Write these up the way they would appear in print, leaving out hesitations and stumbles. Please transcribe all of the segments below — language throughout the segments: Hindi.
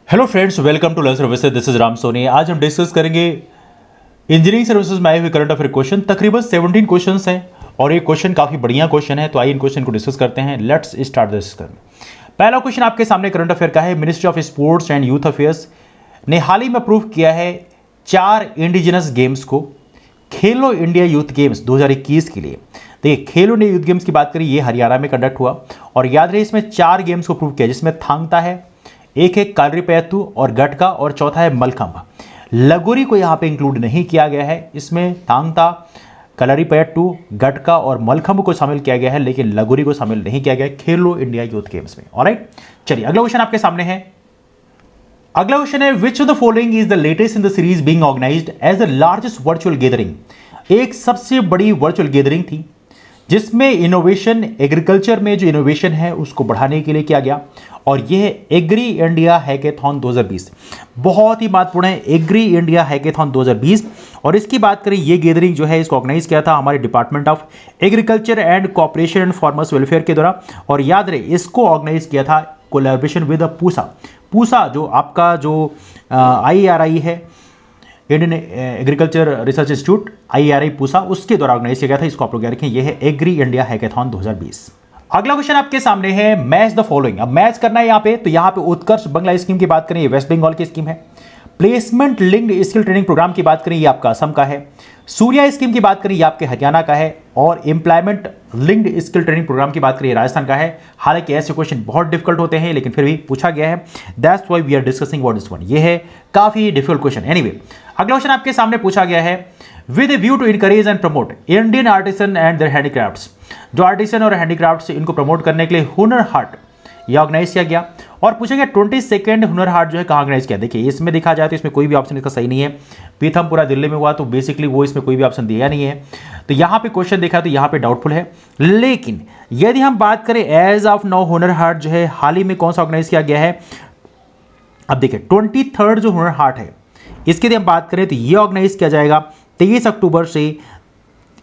Hello friends, welcome to Learn Services. This is Ram Soni. आज हम डिस्कस करेंगे इंजीनियरिंग सर्विसेज में आए हुए करंट अफेयर क्वेश्चन। तकरीबन 17 क्वेश्चंस हैं और ये क्वेश्चन काफ़ी बढ़िया क्वेश्चन है, तो आइए इन क्वेश्चन को डिस्कस करते हैं। Let's start this. पहला क्वेश्चन आपके सामने करंट अफेयर का है। Ministry of sports and youth affairs ने हाल ही में अप्रूव किया है 4 इंडिजिनस गेम्स को खेलो इंडिया यूथ गेम्स 2021 के लिए। देखिए, खेलो इंडिया यूथ गेम्स की बात करें, ये हरियाणा में कंडक्ट हुआ और याद रहे इसमें 4 गेम्स को अप्रूव किया, जिसमें थांगता है, एक है कालरीपयत्तु और गटका और चौथा है मलखंभ। लगोरी को यहाँ पे इंक्लूड नहीं किया गया है। इसमें थांगता, कलरीपयट्टू, गटका और मलखंभ को शामिल किया गया है, लेकिन लगोरी को शामिल नहीं किया गया खेलो इंडिया यूथ गेम्स में। ऑलराइट, चलिए अगला क्वेश्चन आपके सामने है। अगला क्वेश्चन है, which of the following is the latest in the series being organised as the largest virtual gathering. एक सबसे बड़ी वर्चुअल गैदरिंग थी जिसमें इनोवेशन, एग्रीकल्चर में जो इनोवेशन है उसको बढ़ाने के लिए किया गया, और यह एग्री इंडिया हैकेथॉन 2020 बहुत ही महत्वपूर्ण है। एग्री इंडिया हैकेथॉन 2020, और इसकी बात करें, ये गैदरिंग जो है इसको ऑर्गेनाइज किया था हमारे department of agriculture and cooperation and farmers welfare के द्वारा। और याद रहे, इसको ऑर्गेनाइज किया था कोलैबोरेशन विद पूसा। पूसा जो आपका जो IARI है, Indian agriculture research institute, IARI Pusa, उसके द्वारा ऑर्गेनाइज किया गया था। इसको आप लोग याद रखें, यह है एग्री इंडिया हैकेथॉन 2020। अगला क्वेश्चन आपके सामने है, मैच द फॉलोइंग। अब मैच करना है यहाँ पे, तो यहाँ पे उत्कर्ष बंगला स्कीम की बात करें, ये वेस्ट बंगाल की स्कीम है। Placement linked skill training programme की बात करें, ये आपका असम का है। सूर्या स्कीम की बात करें, ये आपके हरियाणा का है। और employment linked skill training programme की बात करें, राजस्थान का है। हालांकि ऐसे क्वेश्चन बहुत डिफिकल्ट होते हैं, लेकिन फिर भी पूछा गया है, that's why we are discussing what this one. ये है काफी डिफिकल्ट क्वेश्चन। एनीवे, अगला क्वेश्चन आपके सामने पूछा गया है, with a view to encourage and promote Indian artisan and their handicrafts. जो आर्टिसन और हैंडीक्राफ्ट्स, इनको प्रमोट करने के लिए हुनर हाट ये ऑर्गेनाइज किया गया। और पूछा गया 22nd हुनर हाट जो है कहाँ ऑर्गेनाइज किया। देखिए, इसमें देखा जाए तो इसमें कोई भी ऑप्शन इसका सही नहीं है। पीथमपुरा दिल्ली में हुआ, तो बेसिकली वो इसमें कोई भी ऑप्शन दिया नहीं है। तो यहाँ पे क्वेश्चन देखा तो यहाँ पे डाउटफुल है। लेकिन यदि हम बात करें as of now, Hunar Haat जो है हाल ही में कौन सा ऑर्गेनाइज किया गया है। अब देखिए, 23rd जो हुनर हाट है, इसकी यदि हम बात करें तो ये ऑर्गेनाइज किया जाएगा 23 अक्टूबर से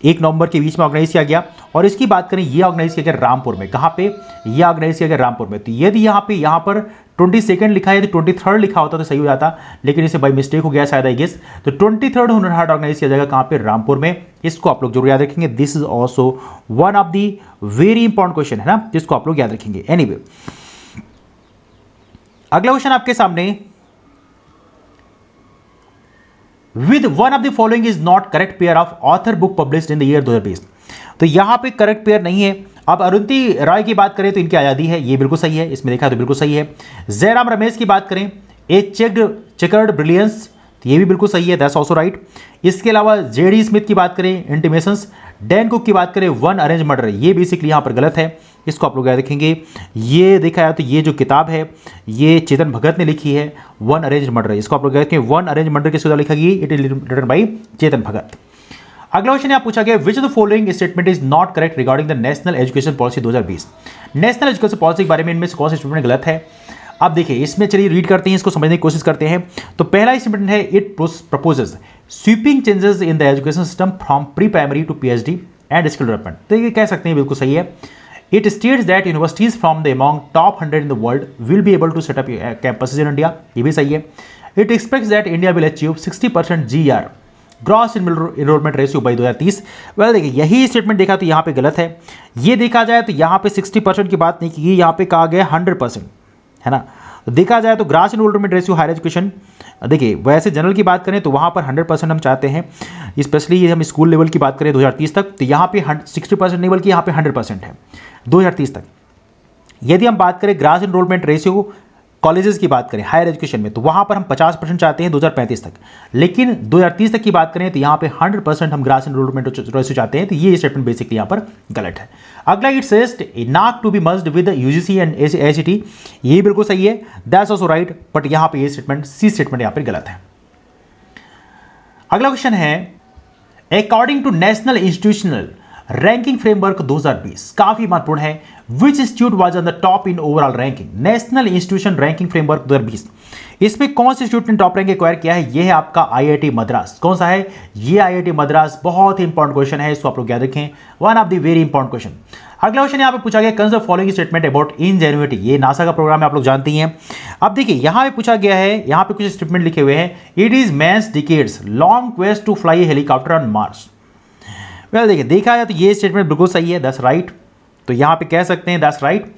1 नवंबर के बीच में ऑर्गेनाइज किया गया। और इसकी बात करें, ये ऑर्गेनाइज किया गया रामपुर में। कहां पे? ये ऑर्गेनाइज किया गया रामपुर में। तो यदि यहां पर 22nd लिखा है, तो 23rd लिखा होता तो सही हो जाता, लेकिन इसे बाई मिस्टेक हो गया शायद, आई गेस। तो 23rd हुनर हाट ऑर्गेनाइज किया जाएगा कहां पे? रामपुर में। इसको आप लोग जरूर याद रखेंगे। This is also one of the very important question है ना, जिसको आप लोग याद रखेंगे। एनीवे, अगला क्वेश्चन आपके सामने, with one of the following is not correct pair of author book published in the year 2020। तो यहां पे करेक्ट पेयर नहीं है। अब अरुंधति राय की बात करें तो इनकी आजादी है, ये बिल्कुल सही है, इसमें देखा तो बिल्कुल सही है। जयराम रमेश की बात करें, ए चेकर्ड ब्रिलियंस, तो ये भी बिल्कुल सही है, दैट्स आल्सो राइट। इसके अलावा जेडी स्मिथ की बात करें, इंटीमेशंस। डैन कुक की बात करें, वन अरेंज मर्डर, ये बेसिकली यहां पर गलत है, इसको आप लोग याद रखेंगे। ये देखा जाए तो ये जो किताब है ये चेतन भगत ने लिखी है, वन अरेंज मर्डर, इसको आप लोग याद रखेंगे। वन अरेंज मर्डर किसके द्वारा लिखा गई? It is written by Chetan Bhagat. अगला क्वेश्चन यहाँ पूछा गया, विच of the following statement is not correct regarding the national education policy 2020। National education policy के बारे में इनमें से कौन सा स्टेटमेंट गलत है? अब देखिए, इसमें चलिए रीड करते हैं, इसको समझने की कोशिश करते हैं। तो पहला स्टेटमेंट है, it proposes sweeping changes in the education system from pre primary to PhD and skill development. तो ये कह सकते हैं बिल्कुल सही है। It states that universities from the among top 100 in the world will be able to set up campuses in India, ये भी सही है। It expects that India will achieve 60% GR gross enrolment ratio by 2030। Well देखिए, यही स्टेटमेंट देखा तो यहाँ पे गलत है। ये देखा जाए तो यहाँ पे 60% की बात नहीं की, यहाँ पे कहा गया 100%, है ना। तो देखा जाए तो gross enrolment ratio higher education, देखिए वैसे जनरल की बात करें तो वहाँ पर 100% हम चाहते हैं, स्पेशली हम स्कूल लेवल की बात करें 2030 तक, तो यहाँ पे 60% नहीं बल्कि यहाँ पे 100% है 2030 तक। यदि हम बात करें ग्रॉस एनरोलमेंट रेशियो कॉलेजेस की बात करें हायर एजुकेशन में, तो वहाँ पर हम 50% चाहते हैं 2035 तक, लेकिन 2030 तक की बात करें तो यहाँ पे 100% हम ग्रॉस एनरोलमेंट रेशियो चाहते हैं। तो ये स्टेटमेंट बेसिकली यहाँ पर गलत है। अगला, it says not to be merged with UGC and AICTE, ये बिल्कुल सही है, दैट्स आल्सो राइट, बट यहाँ पे ये स्टेटमेंट, सी स्टेटमेंट यहाँ पर गलत है। अगला क्वेश्चन है, according to national institutional ranking framework 2020, काफी महत्वपूर्ण है। Which institute was on the top in overall ranking? National institution ranking framework 2020, इसमें कौन से इंस्टीट्यूट ने टॉप रैंक एक्वायर किया है? ये है आपका IIT मद्रास। कौन सा है? ये IIT मद्रास। बहुत ही इंपॉर्टेंट क्वेश्चन है, इसको आप लोग याद रखें, one of the very important question. अगला क्वेश्चन यहाँ पे पूछा गया कंसिडर फॉलोइंग स्टेटमेंट अबाउट इंजेन्युइटी। ये नासा का प्रोग्राम है, आप लोग जानते ही हैं। अब देखिए यहाँ पे पूछा गया है, यहाँ पे कुछ स्टेटमेंट लिखे हुए हैं। It is man's decades long quest to fly helicopter on Mars. Well देखिए, देखा जाए तो ये स्टेटमेंट बिल्कुल सही है, दैट्स राइट। तो यहाँ पे कह सकते हैं that's right.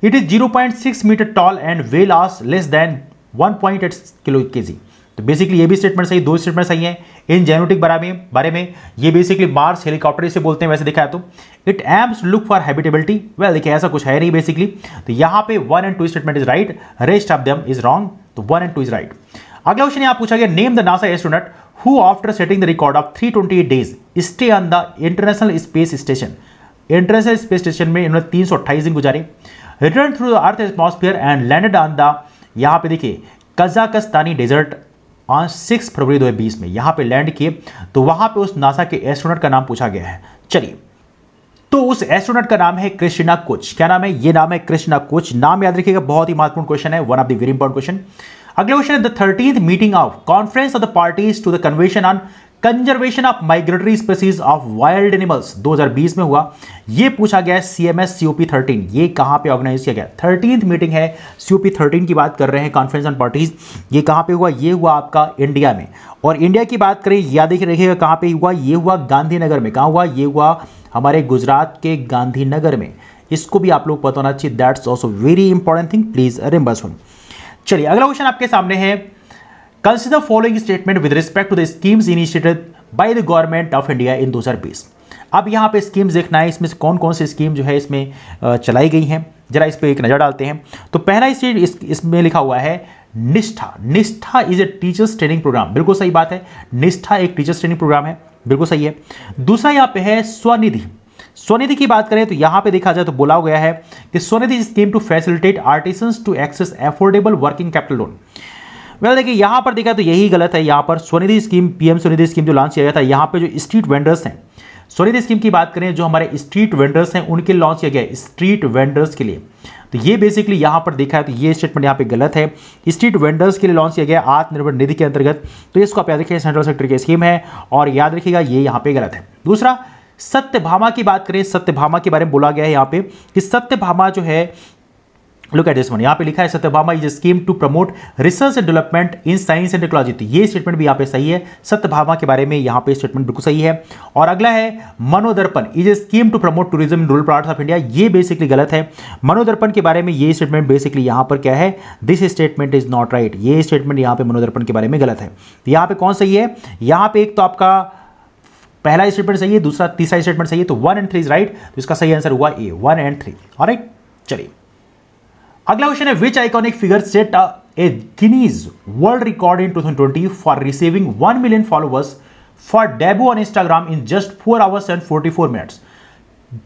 It is 0.6 metre tall and weighs loss less than 1.8 kilo KG. तो बेसिकली ये भी स्टेटमेंट सही, दो स्टेटमेंट सही है इन जेनेटिक बारे में। ये बेसिकली मार्स हेलीकॉप्टर इसे बोलते हैं वैसे देखा है तो। It aims look for habitability, well देखिए ऐसा कुछ है नहीं बेसिकली। तो यहाँ पे 1 and 2 statement is right, rest of them is wrong. तो 1 एंड 2 इज राइट। अगला क्वेश्चन यहाँ पूछा गया name the NASA astronaut who after setting the record of 328 days stay on the international space station. International space station में इन्होंने 328 दिन गुजारे। Return through the earth atmosphere and landed on the, यहाँ पे देखिए कजाकिस्तानी डेजर्ट ऑन 6 फरवरी 2020 में यहाँ पे लैंड किए। तो वहां पे उस नासा के एस्ट्रोनॉट का नाम पूछा गया है। चलिए, तो उस एस्ट्रोनॉट का नाम है क्रिस्टिना कोच। क्या नाम है? ये नाम है क्रिस्टिना कोच। नाम याद रखिएगा, बहुत ही महत्वपूर्ण क्वेश्चन है, one of the very important question. अगला क्वेश्चन है the 13th meeting of conference of the parties to the convention on conservation of migratory species of wild animals 2020 में हुआ। ये पूछा गया है CMS COP13। ये कहां पे ऑर्गेनाइज किया गया? 13th मीटिंग है, COP13 की बात कर रहे हैं, कॉन्फ्रेंस ऑन पार्टीज। ये कहां पे हुआ? ये हुआ आपका इंडिया में। और इंडिया की बात करें, याद रखिएगा कहां पे हुआ? ये हुआ गांधीनगर में। कहां हुआ? ये हुआ हमारे गुजरात के गांधीनगर में। इसको भी आप लोग पता होना चाहिए, that's also very important thing, please remember सुन। चलिए, अगला क्वेश्चन आपके सामने है consider following statement with respect to the schemes initiated by the government of India in 2020। अब यहाँ पे स्कीम्स देखना है, इसमें से कौन कौन सी स्कीम जो है इसमें चलाई गई हैं, जरा इस पे एक नजर डालते हैं। तो पहला इसमें लिखा हुआ है Nishtha. Nishtha is a teachers training programme, बिल्कुल सही बात है। निष्ठा एक टीचर्स ट्रेनिंग प्रोग्राम है, बिल्कुल सही है। दूसरा यहाँ पे है स्वनिधि। स्वनिधि की बात करें तो यहाँ पे देखा जाए तो बोला गया है कि Svanidhi scheme to facilitate artisans to access affordable working capital loan. Well देखिए, यहां पर देखा तो यही गलत है। यहां पर Svanidhi scheme, PM Svanidhi scheme जो लॉन्च किया गया था, यहां पे जो स्ट्रीट वेंडर्स हैं, स्वनिधि स्कीम की बात करें, जो हमारे स्ट्रीट वेंडर्स हैं उनके लॉन्च किया गया, स्ट्रीट वेंडर्स के लिए। तो ये बेसिकली यहां पर देखा है तो ये स्टेटमेंट यहां पे गलत है। स्ट्रीट वेंडर्स के लिए लॉन्च किया गया आत्मनिर्भर निधि के अंतर्गत। तो इसको आप याद रखिए, सेंट्रल सेक्टर की स्कीम है और याद रखिएगा ये यहां पे गलत है। दूसरा, सत्यभामा की बात करें, सत्यभामा के बारे में बोला गया है यहां पे कि सत्यभामा जो है, लुक एट दिस वन, यहां पे लिखा है Satyabhama is a scheme to promote research and development in science and technology. तो ये स्टेटमेंट भी यहां पे सही है, सत्यभामा के बारे में यहां पे स्टेटमेंट बिल्कुल सही है। और अगला है Manodarpan is a scheme to promote tourism in rural parts of India. ये बेसिकली गलत है। मनोदर्पण के बारे में ये स्टेटमेंट बेसिकली यहां पर क्या है, this statement is not right. ये स्टेटमेंट यहां पे मनोदर्पण के बारे में गलत है। यहां पे कौन सही है? यहां पे एक तो आपका पहला स्टेटमेंट सही है, दूसरा तीसरा स्टेटमेंट सही है। तो 1 एंड 3 इज राइट। तो इसका सही आंसर हुआ ए, 1 एंड 3। ऑलराइट, चलिए अगला क्वेश्चन है which iconic figure set a Guinness world record in 2020 for receiving 1 million followers for debut on Instagram in just 4 hours and 44 minutes।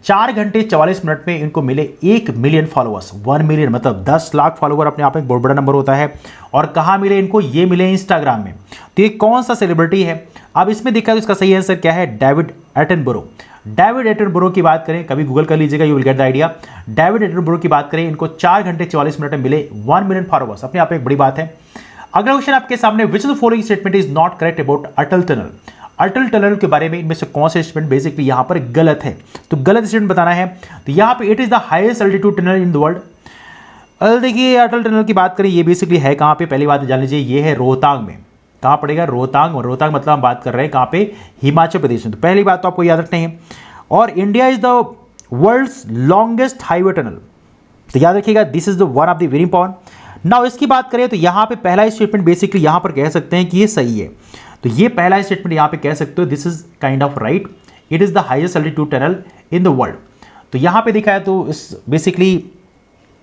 4 घंटे 44 मिनट में इनको मिले 1 मिलियन फॉलोअर्स। 1 मिलियन मतलब 10 लाख फॉलोअर अपने आप में एक बहुत बड़ा नंबर होता है। और कहां मिले इनको? ये मिले इंस्टाग्राम में। तो ये कौन सा सेलिब्रिटी है? अब इसमें देखा तो इसका सही आंसर क्या है? David Attenborough. डेविड एटनबरो की बात करें, कभी गूगल कर लीजिएगा, you will get the idea. David Attenborough की बात करें, इनको 4 घंटे 44 मिनट में मिले 1 मिलियन फॉलोअर्स, अपने आप में एक बड़ी बात है। अगला क्वेश्चन आपके सामने, विच of the following statement is not correct about Atal tunnel. Atal tunnel के बारे में इनमें से कौन सा स्टेटमेंट बेसिकली यहां पर गलत है? तो गलत स्टेटमेंट बताना है। तो यहां पे it is the highest altitude tunnel in the world. देखिए अटल टनल की बात करें, ये बेसिकली है कहां पे? पहली बात जान लीजिए, ये है रोहतांग में। कहां पड़ेगा? रोहतांग। और रोहतांग मतलब हम बात कर रहे हैं कहां पे? हिमाचल प्रदेश में। तो पहली बात तो आपको याद रखनी है। और India is the world's longest highway tunnel. तो याद रखिएगा, this is the one of the very important. Now इसकी बात करें तो यहां पे पहला स्टेटमेंट बेसिकली यहां पर कह सकते हैं कि ये सही है। तो ये पहला स्टेटमेंट यहां पे कह सकते हो, this is kind of right. It is the highest altitude tunnel in the world. तो यहां पे दिखा है तो इस बेसिकली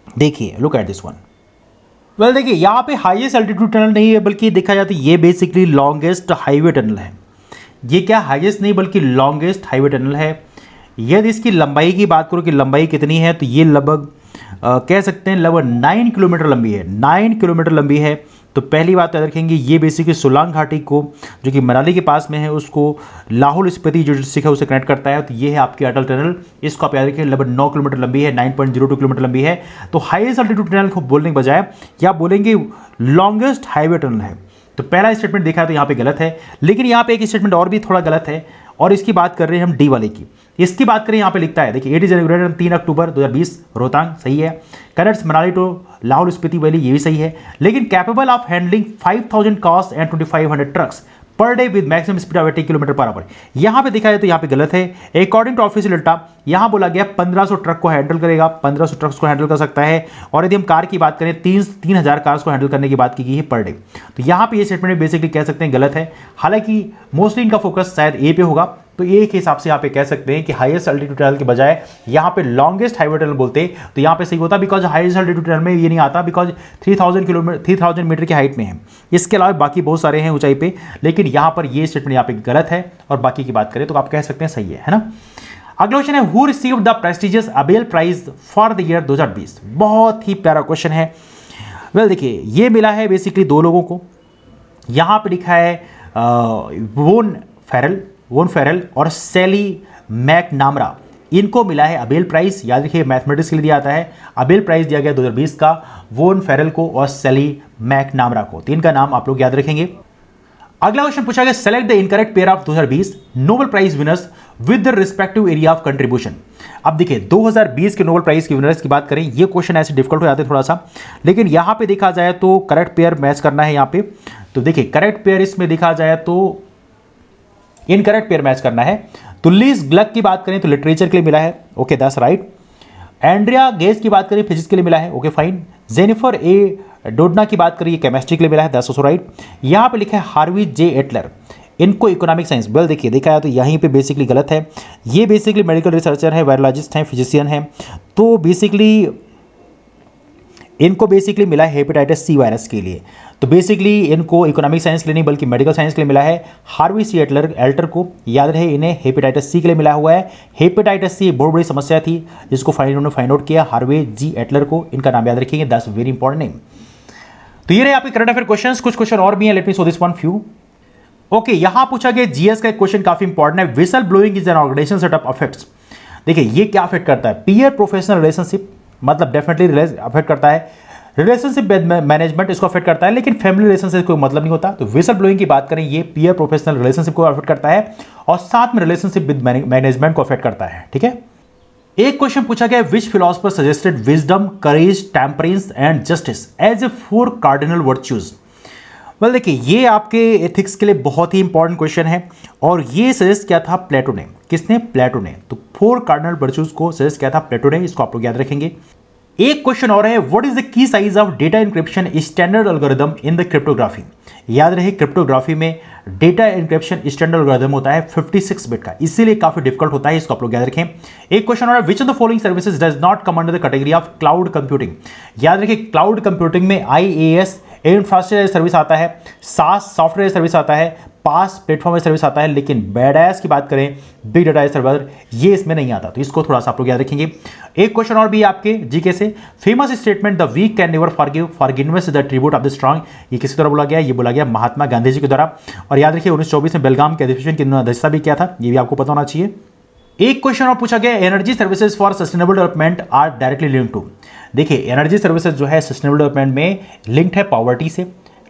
देखिए, look at this one. Well देखिए, यहां पे हाईएस्ट अल्टीट्यूड टनल नहीं है, बल्कि देखा जाए तो ये बेसिकली लॉन्गेस्ट हाईवे टनल है। ये क्या हाईएस्ट नहीं बल्कि लॉन्गेस्ट हाईवे टनल है। यदि इसकी लंबाई की बात करो कि लंबाई कितनी है, तो ये लगभग कह सकते हैं लगभग 9 किलोमीटर लंबी है। 9 किलोमीटर लंबी है। तो पहली बात याद रखेंगे, ये बेसिकली सोलांग घाटी को, जो कि मनाली के पास में है, उसको लाहौल स्पीति जो डिस्ट्रिक्ट है उसे कनेक्ट करता है। तो ये है आपकी अटल टनल। इसको आप याद रखें, लगभग 9 किलोमीटर लंबी है, 9.02 किलोमीटर लंबी है। तो हाईएस्ट अल्टीट्यूड टनल को बोलने के बजाय क्या बोलेंगे? लॉन्गेस्ट हाईवे टनल है। तो पहला स्टेटमेंट देखा है तो यहाँ पे गलत है। लेकिन यहाँ पे एक स्टेटमेंट और भी थोड़ा गलत है, और इसकी बात कर रहे हैं हम डी वाले की। इसकी बात करें यहाँ पे लिखता है, देखिए 8 जनवरी 3 अक्टूबर 2020 रोहतांग, सही है। Connects Manali to Lahaul Spiti valley, ये भी सही है। लेकिन capable of handling 5000 cars and 2500 trucks per day with maximum speed of 80 kilometre per hour. यहां पे देखा जाए तो यहां पे गलत है। अकॉर्डिंग टू ऑफिशियल डेटा यहां बोला गया 1500 ट्रक को हैंडल करेगा, 1500 ट्रक्स को हैंडल कर सकता है। और यदि हम कार की बात करें 3000 कार्स को हैंडल करने की बात की गई है पर डे। तो यहां पे ये स्टेटमेंट बेसिकली कह सकते हैं गलत है। हालांकि मोस्टली इनका फोकस शायद ए पे होगा, तो ए के हिसाब से यहाँ पे कह सकते हैं कि हाईएस्ट अल्टीट्यूड टनल के बजाय यहाँ पे लॉन्गेस्ट हाईवे टनल बोलते तो यहाँ पे सही होता, बिकॉज हाईएस्ट अल्टीट्यूड टनल में ये नहीं आता, बिकॉज 3000 मीटर की हाइट में है। इसके अलावा बाकी बहुत सारे हैं ऊंचाई पे, लेकिन यहाँ पर ये स्टेटमेंट यहाँ पे गलत है। और बाकी की बात करें तो आप कह सकते हैं सही है ना। अगला क्वेश्चन है, who received the prestigious Abel prize for the year 2020। बहुत ही प्यारा क्वेश्चन है। वेल देखिए, ये मिला है बेसिकली दो लोगों को। यहाँ पे लिखा है वोन फेरल और सेली मैकनामरा, इनको मिला है अबेल प्राइज। याद रखिए मैथमेटिक्स के लिए दिया आता है, अबेल प्राइज दिया गया 2020 का वोन फेरल को और सेली मैकनामरा को। तीन का नाम आप लोग याद रखेंगे। अगला क्वेश्चन पूछा गया, select the incorrect pair of 2020 Nobel prize winners with the respective area of contribution. अब देखिए 2020 के नोबेल प्राइज के विनर्स की बात करें, ये क्वेश्चन ऐसे डिफिकल्ट हो जाते हैं थोड़ा सा, लेकिन यहां पे देखा जाए तो करेक्ट पेयर मैच करना है यहाँ पे। तो देखिए करेक्ट पेयर इसमें देखा जाए तो इनकरेक्ट पेयर मैच करना है। तो लीज ग्लक की बात करें तो लिटरेचर के लिए मिला है, okay that's right. Andrea Ghez की बात करें फिजिक्स के लिए मिला है, ओके फाइन। जेनिफर ए डोडना की बात करिए केमिस्ट्री के लिए मिला है, दैट्स आल्सो राइट। यहां पे लिखा है हार्वी जे एटलर, इनको इकोनॉमिक साइंस। वेल देखिए देखा है तो यहीं पे बेसिकली गलत है। ये बेसिकली मेडिकल रिसर्चर है, वायरोलॉजिस्ट हैं, फिजिशियन हैं। तो बेसिकली इनको बेसिकली मिला है हेपेटाइटिस सी वायरस के लिए। तो बेसिकली इनको इकोनॉमिक साइंस के लिए नहीं बल्कि मेडिकल साइंस के लिए मिला है। हार्वी सी एल्टर को याद रहे इन्हें हेपेटाइटिस सी के लिए मिला हुआ है। हेपेटाइटिस सी बहुत बड़ी समस्या थी जिसको फाइंड आउट किया हार्वे जी एटलर को। इनका नाम याद रखिएगा, दैट्स वेरी इंपॉर्टेंट नेम। तो ये रहे आपके करंट अफेयर क्वेश्चंस। कुछ क्वेश्चन और भी हैं, let me show this one few. Okay, यहां पूछा गया जीएस का एक क्वेश्चन काफी इंपॉर्टेंट है, whistle blowing is an organisation setup affects. देखिए ये क्या अफेक्ट करता है, पीयर प्रोफेशनल रिलेशनशिप, मतलब डेफिनेटली अफेक्ट करता है। रिलेशनशिप मैनेजमेंट इसको अफेक्ट करता है, लेकिन फैमिली रिलेशनशिप कोई मतलब नहीं होता। तो विसल ब्लोइंग की बात करें, ये पीयर प्रोफेशनल रिलेशनशिप को अफेक्ट करता है और साथ में रिलेशनशिप विद मैनेजमेंट को अफेक्ट करता है, ठीक है। एक क्वेश्चन पूछा गया, which philosopher suggested wisdom, courage, temperance and justice as a 4 cardinal virtues. Well देखिए ये आपके एथिक्स के लिए बहुत ही इंपॉर्टेंट क्वेश्चन है और ये सजेस्ट किया था प्लेटो ने। किसने? प्लेटो ने। तो 4 कार्डिनल वर्च्यूज को सजेस्ट किया था प्लेटो ने, इसको आप लोग याद रखेंगे। एक क्वेश्चन और है, what is the key size of data encryption standard algorithm in the cryptography. याद रहे क्रिप्टोग्राफी में डेटा इंक्रिप्शन स्टैंडर्ड एल्गोरिथम होता है 56 बिट का, इसीलिए काफी डिफिकल्ट होता है, इसको आप लोग याद रखें। एक क्वेश्चन और है, which of the following services does not come under the category of cloud computing. याद रखिए क्लाउड कंप्यूटिंग में IaaS इंफ्रास्ट्रक्चर सर्विस आता है, SaaS सॉफ्टवेयर सर्विस आता है, पास प्लेटफॉर्म सर्विस आता है, लेकिन बेडास की बात करें बिग डाटा सर्वर ये इसमें नहीं आता। तो इसको थोड़ा सा आप लोग याद रखेंगे। एक क्वेश्चन और भी आपके जीके से, famous statement the weak can never forgive, forgiveness is the tribute of the strong, ये किसी तरह बोला गया? ये बोला गया महात्मा गांधी जी के द्वारा। और याद रखिए 1924 में बेलगाम के अधिवेशन की अध्यक्षता भी किया था, ये भी आपको पता होना चाहिए। एक क्वेश्चन और पूछा गया, energy services for sustainable development are directly linked to. देखिए एनर्जी सर्विसेज जो है सस्टेनेबल डेवलपमेंट में लिंक्ड है पॉवर्टी से,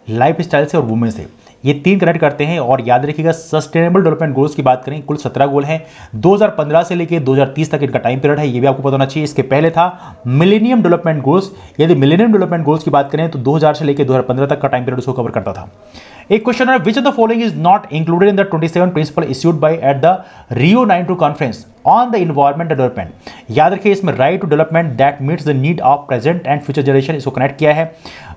लाइफ स्टाइल से और वुमेन से, ये 3 कनेक्ट करते हैं। और याद रखिएगा सस्टेनेबल डेवलपमेंट गोल्स की बात करें कुल 17 गोल हैं, 2015 से लेकर 2030 तक इनका टाइम पीरियड है, ये भी आपको पता होना चाहिए। इसके पहले था मिलेनियम डेवलपमेंट गोल्स, यदि मिलेनियम डेवलपमेंट गोल्स की बात करें तो 2000 से लेकर 2015 तक का टाइम पीरियड उसको कवर करता था। एक क्वेश्चन है, which of the following is not included in the 27 principle issued by at the Rio 92 conference on the environment development. याद रखिए इसमें right to development that meets the need of present and future generation, इसको कनेक्ट किया है।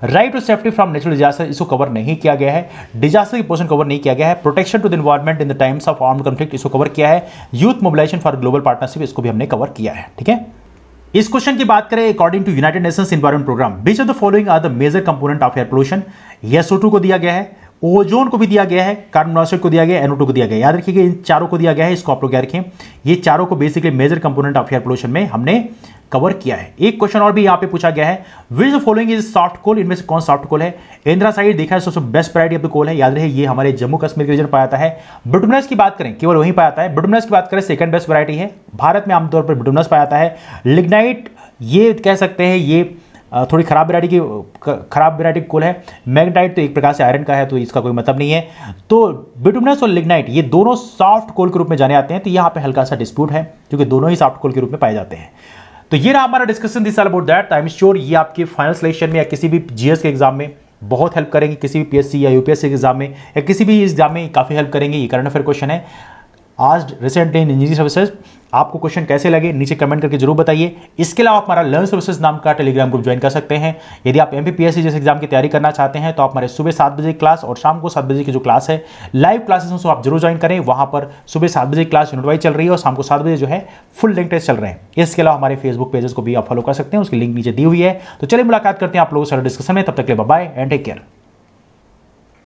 Right to safety from natural disaster, इसको कवर नहीं किया गया है। डिजास्टर की पोर्शन कवर नहीं किया गया है। Protection to the environment in the times of armed conflict, इसको कवर किया है। Youth mobilisation for global partnership, इसको भी हमने कवर किया है, ठीक है। इस क्वेश्चन की बात करें, according to United Nations environment programme, which of the following are the major component of air pollution. SO2 को दिया गया है, ओजोन को भी दिया गया है, कार्बन मोनोऑक्साइड को दिया गया है, NO2 को दिया गया है। याद रखिएगा इन चारों को दिया गया है, इसको आप लोग याद रखें। ये चारों को basically major component of air pollution में हमने कवर किया है। एक क्वेश्चन और भी यहाँ पे पूछा गया है, which the following is soft coal, इनमें से कौन सॉफ्ट कोल है। एंथ्रासाइट देखा है सबसे best variety of the coal है, याद रहे ये हमारे जम्मू कश्मीर के रीजन पाया जाता है। बिटुमिनस की बात करें केवल वहीं पाया जाता है। बिटुमिनस की बात करें सेकंड बेस्ट वैरायटी है, भारत में आमतौर पर बिटुमिनस पाया जाता है। लिग्नाइट ये कह सकते हैं ये थोड़ी खराब वैरायटी कोल है। मैग्नेटाइट तो एक प्रकार से आयरन का है, तो इसका कोई मतलब नहीं है। तो बिटुमिनस और लिग्नाइट ये दोनों सॉफ्ट कोल के रूप में जाने जाते हैं, तो यहाँ पे हल्का सा डिस्प्यूट है क्योंकि दोनों ही सॉफ्ट कोल के रूप में पाए जाते हैं। तो ये रहा हमारा discussion this all about that. I am sure ये आपके फाइनल सिलेक्शन में या किसी भी जीएस के एग्जाम में बहुत हेल्प करेंगे, किसी भी पीएससी या यूपीएससी के एग्जाम में या किसी भी एग्जाम में काफ़ी हेल्प करेंगे। ये करंट अफेयर क्वेश्चन है आज रिसेंटली इन इंजीनियरिंग सर्विसेज। आपको क्वेश्चन कैसे लगे नीचे कमेंट करके जरूर बताइए। इसके अलावा आप हमारा लर्न सर्विसेज नाम का टेलीग्राम ग्रुप ज्वाइन कर सकते हैं। यदि आप एमपीपीएससी जैसे एग्जाम की तैयारी करना चाहते हैं तो आप हमारे सुबह 7 बजे क्लास और शाम को 7 बजे की जो क्लास है लाइव क्लासेस उसको आप जरूर ज्वाइन करें। वहां पर सुबह 7 बजे क्लास यूनिट वाइज चल रही है और शाम को 7 बजे जो है फुल लिंक टेस्ट चल रहे हैं। इसके अलावा हमारे फेसबुक पेजेस को भी आप फॉलो कर सकते हैं, उसकी लिंक नीचे दी हुई है। तो चलिए मुलाकात करते हैं आप लोगों से डिस्कशन में। तब तक के लिए bye bye and take care.